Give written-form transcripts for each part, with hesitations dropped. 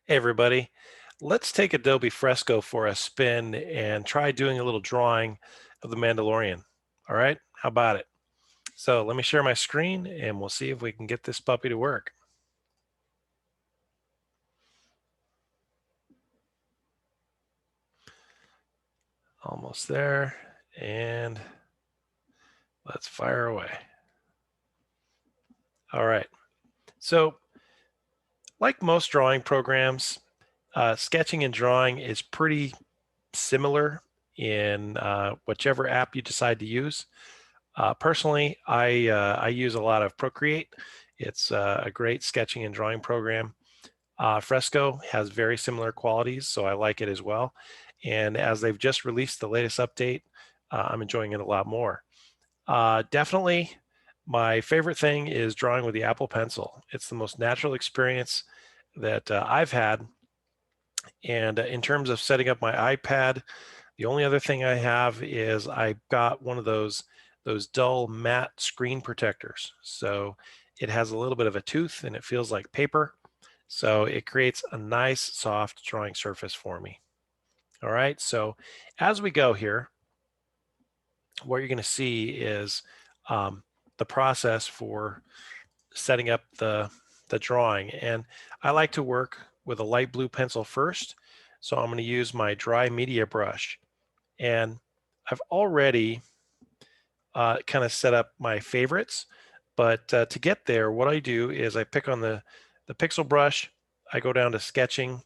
Hey everybody, let's take Adobe Fresco for a spin and try doing a little drawing of the Mandalorian. All right, how about it? So let me share my screen and we'll see if we can get this puppy to work. Almost there, and let's fire away. All right, so like most drawing programs, sketching and drawing is pretty similar in whichever app you decide to use. Personally, I use a lot of Procreate. It's a great sketching and drawing program. Fresco has very similar qualities, so I like it as well. And as they've just released the latest update, I'm enjoying it a lot more. Definitely, my favorite thing is drawing with the Apple Pencil. It's the most natural experience that I've had. And in terms of setting up my iPad, the only other thing I have is I got one of those dull matte screen protectors. So it has a little bit of a tooth and it feels like paper. So it creates a nice soft drawing surface for me. All right, so as we go here, what you're going to see is um, the process for setting up the drawing. And I like to work with a light blue pencil first. So I'm going to use my dry media brush. And I've already kind of set up my favorites. But to get there, what I do is I pick on the pixel brush, I go down to sketching,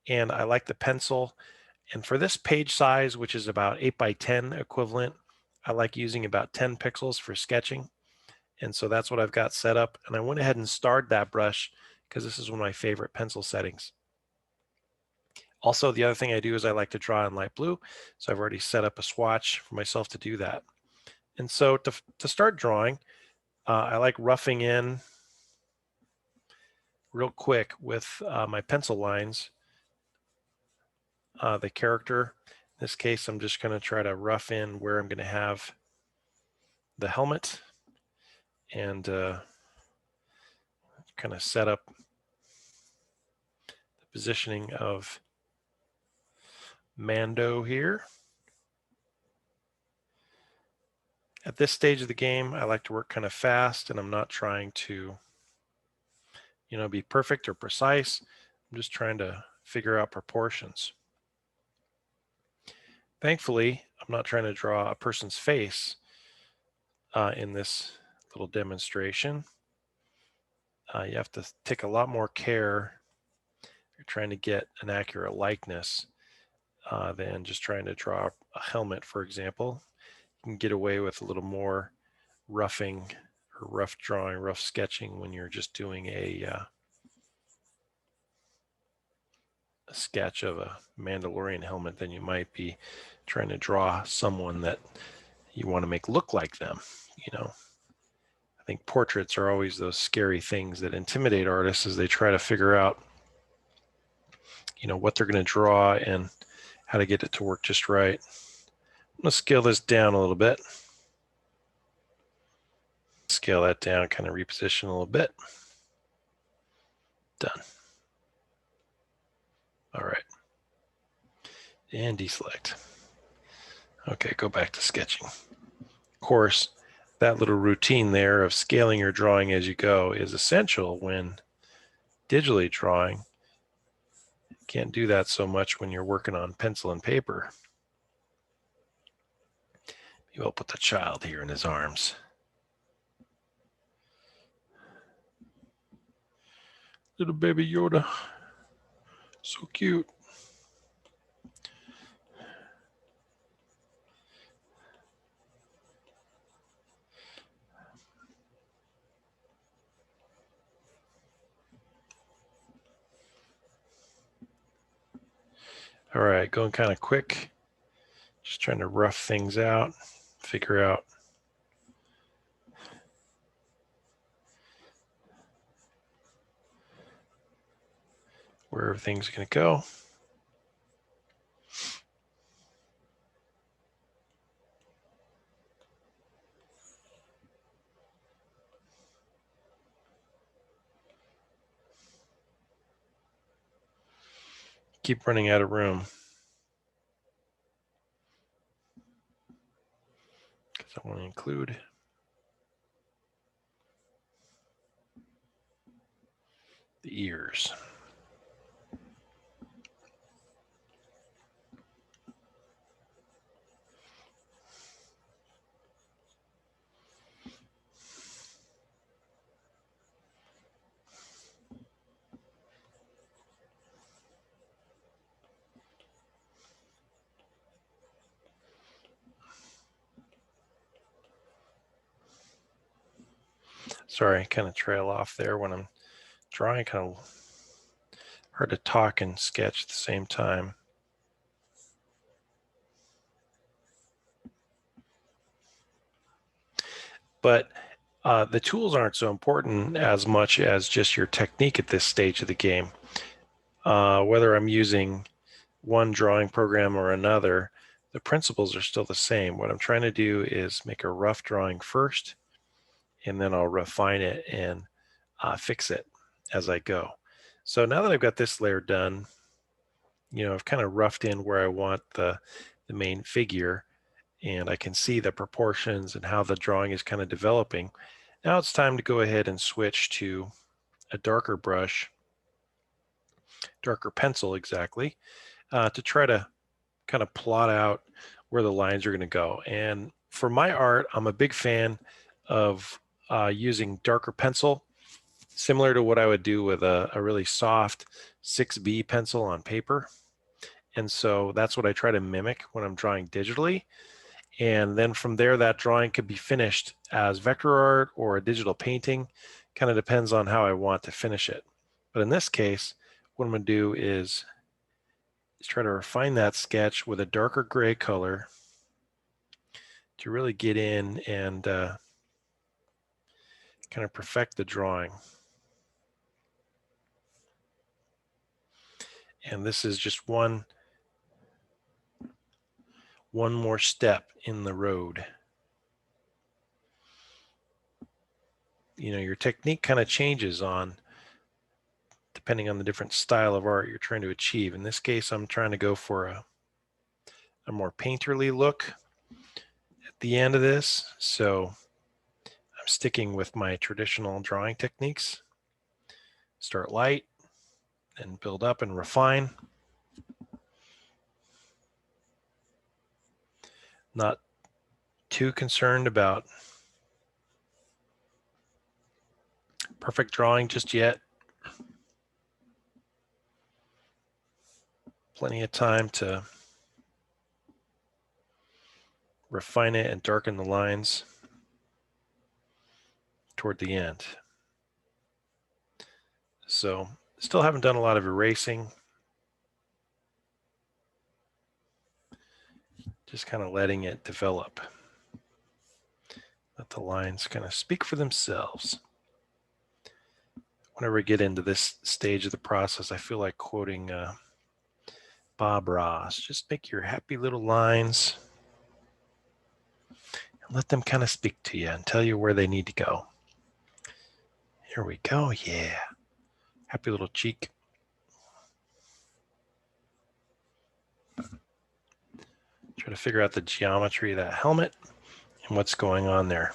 and I like the pencil. And for this page size, which is about 8 by 10 equivalent, I like using about 10 pixels for sketching. And so that's what I've got set up. And I went ahead and starred that brush because this is one of my favorite pencil settings. Also, the other thing I do is I like to draw in light blue. So I've already set up a swatch for myself to do that. And so to start drawing, I like roughing in real quick with my pencil lines the character. In this case, I'm just going to try to rough in where I'm going to have the helmet and kind of set up the positioning of Mando here. At this stage of the game, I like to work kind of fast, and I'm not trying to, be perfect or precise. I'm just trying to figure out proportions. Thankfully, I'm not trying to draw a person's face in this little demonstration. You have to take a lot more care if you're trying to get an accurate likeness than just trying to draw a helmet, for example. You can get away with a little more roughing or rough drawing, rough sketching when you're just doing a sketch of a Mandalorian helmet than you might be trying to draw someone that you want to make look like them. I think portraits are always those scary things that intimidate artists as they try to figure out, what they're going to draw and how to get it to work just right. I'm going to scale this down a little bit. Scale that down, kind of reposition a little bit. Done. All right. And deselect. Okay, go back to sketching. Of course, that little routine there of scaling your drawing as you go is essential when digitally drawing. You can't do that so much when you're working on pencil and paper. Maybe I'll put the child here in his arms. Little baby Yoda. So cute. All right, going kind of quick. Just trying to rough things out, figure out where everything's going to go. keep running out of room because I want to include the ears. Sorry, kind of trail off there when I'm drawing, kind of hard to talk and sketch at the same time. But the tools aren't so important as much as just your technique at this stage of the game. Whether I'm using one drawing program or another, the principles are still the same. What I'm trying to do is make a rough drawing first, and then I'll refine it and fix it as I go. So now that I've got this layer done, I've kind of roughed in where I want the main figure, and I can see the proportions and how the drawing is kind of developing. Now it's time to go ahead and switch to a darker brush, darker pencil exactly, to try to kind of plot out where the lines are going to go. And for my art, I'm a big fan of using darker pencil, similar to what I would do with a really soft 6B pencil on paper. And so that's what I try to mimic when I'm drawing digitally. And then from there, that drawing could be finished as vector art or a digital painting. Kind of depends on how I want to finish it. But in this case, what I'm going to do is try to refine that sketch with a darker gray color to really get in and kind of perfect the drawing. And this is just one more step in the road. Your technique kind of changes depending on the different style of art you're trying to achieve. In this case, I'm trying to go for a more painterly look at the end of this. So I'm sticking with my traditional drawing techniques. Start light and build up and refine. Not too concerned about perfect drawing just yet. Plenty of time to refine it and darken the lines toward the end. So still haven't done a lot of erasing. Just kind of letting it develop. Let the lines kind of speak for themselves. Whenever we get into this stage of the process, I feel like quoting Bob Ross. Just make your happy little lines and let them kind of speak to you and tell you where they need to go. Here we go. Yeah. Happy little cheek. Try to figure out the geometry of that helmet and what's going on there.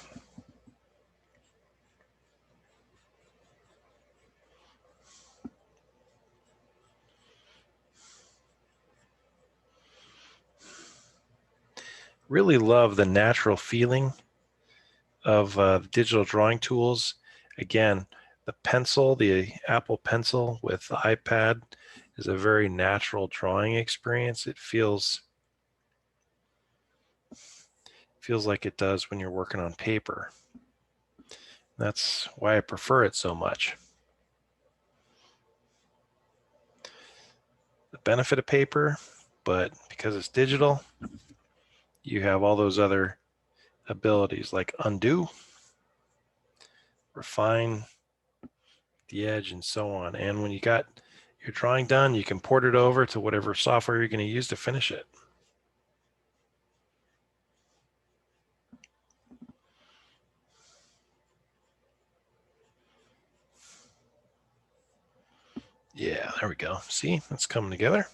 Really love the natural feeling of digital drawing tools. Again, the pencil, the Apple Pencil with the iPad is a very natural drawing experience. It feels like it does when you're working on paper. That's why I prefer it so much. The benefit of paper, but because it's digital, you have all those other abilities like undo, refine the edge, and so on. And when you got your drawing done, you can port it over to whatever software you're going to use to finish it. Yeah, there we go. See, it's coming together.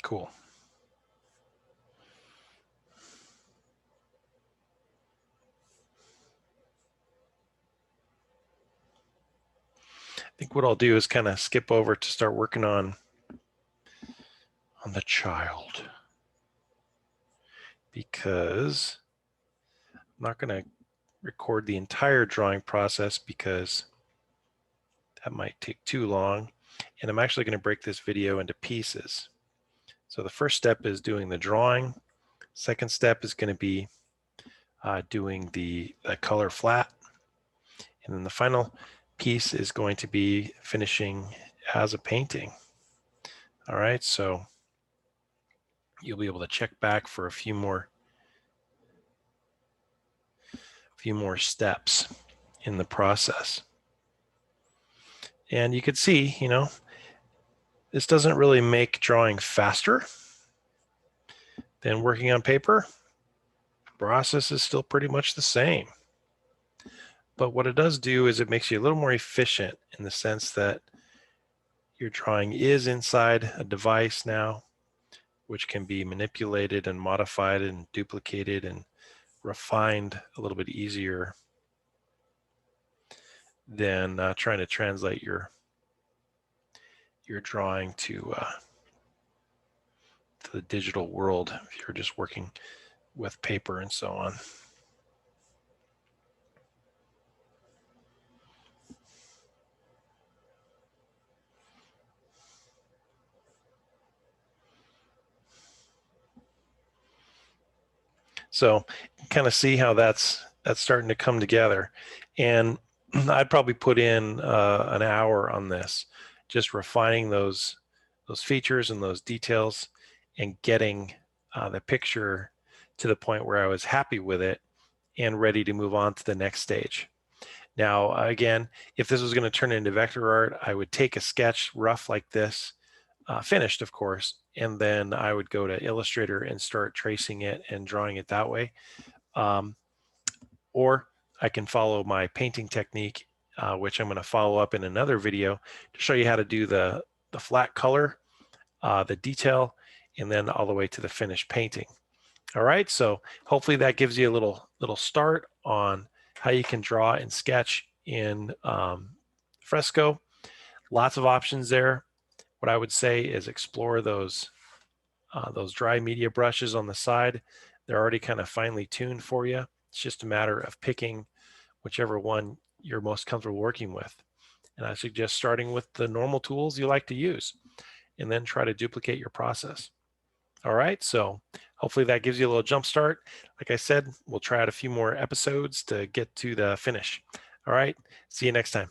Cool. I think what I'll do is kind of skip over to start working on the child, because I'm not going to record the entire drawing process because that might take too long. And I'm actually going to break this video into pieces. So the first step is doing the drawing. Second step is going to be doing the color flat. And then the final piece is going to be finishing as a painting. All right, so you'll be able to check back for a few more steps in the process. And you could see, you know, this doesn't really make drawing faster than working on paper. The process is still pretty much the same. But what it does do is it makes you a little more efficient in the sense that your drawing is inside a device now, which can be manipulated and modified and duplicated and refined a little bit easier than trying to translate your drawing to the digital world if you're just working with paper and so on. So you kind of see how that's starting to come together. And I'd probably put in an hour on this, just refining those features and those details and getting the picture to the point where I was happy with it and ready to move on to the next stage. Now, again, if this was going to turn into vector art, I would take a sketch rough like this, finished, of course, and then I would go to Illustrator and start tracing it and drawing it that way. Or I can follow my painting technique, which I'm going to follow up in another video to show you how to do the flat color, the detail, and then all the way to the finished painting. All right, so hopefully that gives you a little start on how you can draw and sketch in Fresco. Lots of options there. What I would say is explore those dry media brushes on the side. They're already kind of finely tuned for you. It's just a matter of picking whichever one you're most comfortable working with. And I suggest starting with the normal tools you like to use and then try to duplicate your process. All right, so hopefully that gives you a little jump start. Like I said, we'll try out a few more episodes to get to the finish. All right, see you next time.